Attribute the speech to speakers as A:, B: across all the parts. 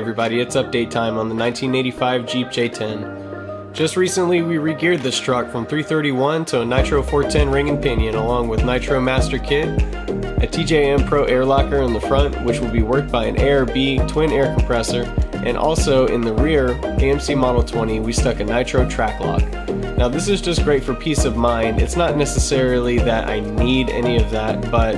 A: everybody, it's update time on the 1985 Jeep J10. Just recently we regeared this truck from 331 to a Nitro 410 ring and pinion along with Nitro Master Kit, a TJM Pro air locker in the front which will be worked by an ARB twin air compressor, and also in the rear AMC Model 20 we stuck a Nitro track lock. Now this is just great for peace of mind. It's not necessarily that I need any of that, but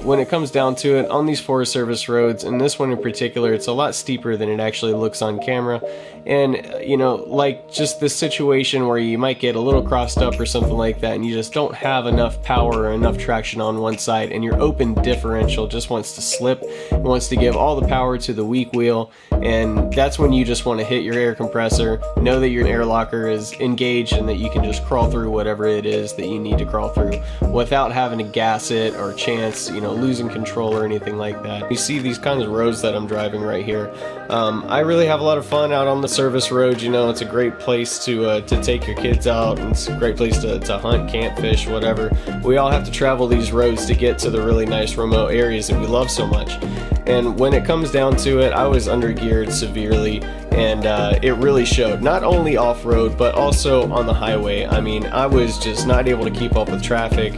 A: when it comes down to it, on these Forest Service roads, and this one in particular, it's a lot steeper than it actually looks on camera. And you know, like just this situation where you might get a little crossed up or something like that, and you just don't have enough power or enough traction on one side, and your open differential just wants to slip, it wants to give all the power to the weak wheel, and that's when you just want to hit your air compressor, know that your air locker is engaged and that you can just crawl through whatever it is that you need to crawl through without having to gas it or chance, you know, losing control or anything like that. You see these kinds of roads that I'm driving right here. I really have a lot of fun out on the service roads. You know, it's a great place to take your kids out, and it's a great place to hunt, camp, fish, whatever. We all have to travel these roads to get to the really nice remote areas that we love so much. And when it comes down to it, I was undergeared severely, and it really showed, not only off-road but also on the highway. I mean, I was just not able to keep up with traffic.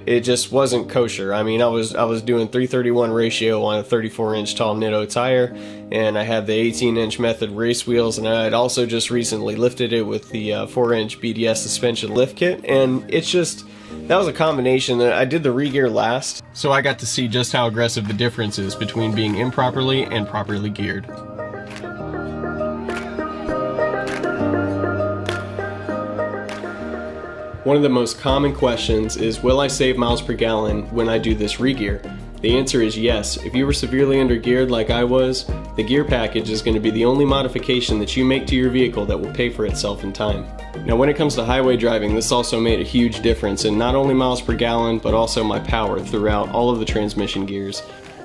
A: It just wasn't kosher. I mean, I was doing 331 ratio on a 34-inch tall Nitto tire, and I had the 18-inch method race wheels, and I had also just recently lifted it with the 4-inch BDS suspension lift kit, and it's just, that was a combination. That I did the regear last, so I got to see just how aggressive the difference is between being improperly and properly geared. One of the most common questions is, will I save miles per gallon when I do this regear? The answer is yes. If you were severely undergeared like I was, the gear package is going to be the only modification that you make to your vehicle that will pay for itself in time. Now when it comes to highway driving, this also made a huge difference in not only miles per gallon, but also my power throughout all of the transmission gears.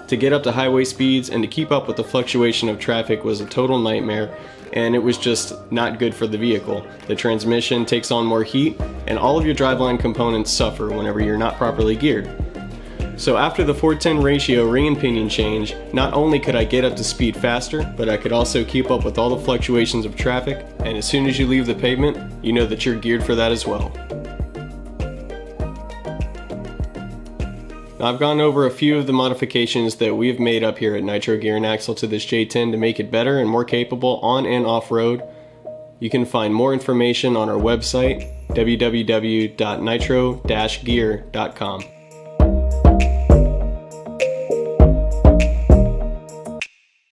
A: To get up to highway speeds and to keep up with the fluctuation of traffic was a total nightmare, and it was just not good for the vehicle. The transmission takes on more heat, and all of your driveline components suffer whenever you're not properly geared. So after the 410 ratio ring and pinion change, not only could I get up to speed faster, but I could also keep up with all the fluctuations of traffic, and as soon as you leave the pavement, you know that you're geared for that as well. Now, I've gone over a few of the modifications that we have made up here at Nitro Gear Axle to this J10 to make it better and more capable on and off-road. You can find more information on our website, www.nitro-gear.com.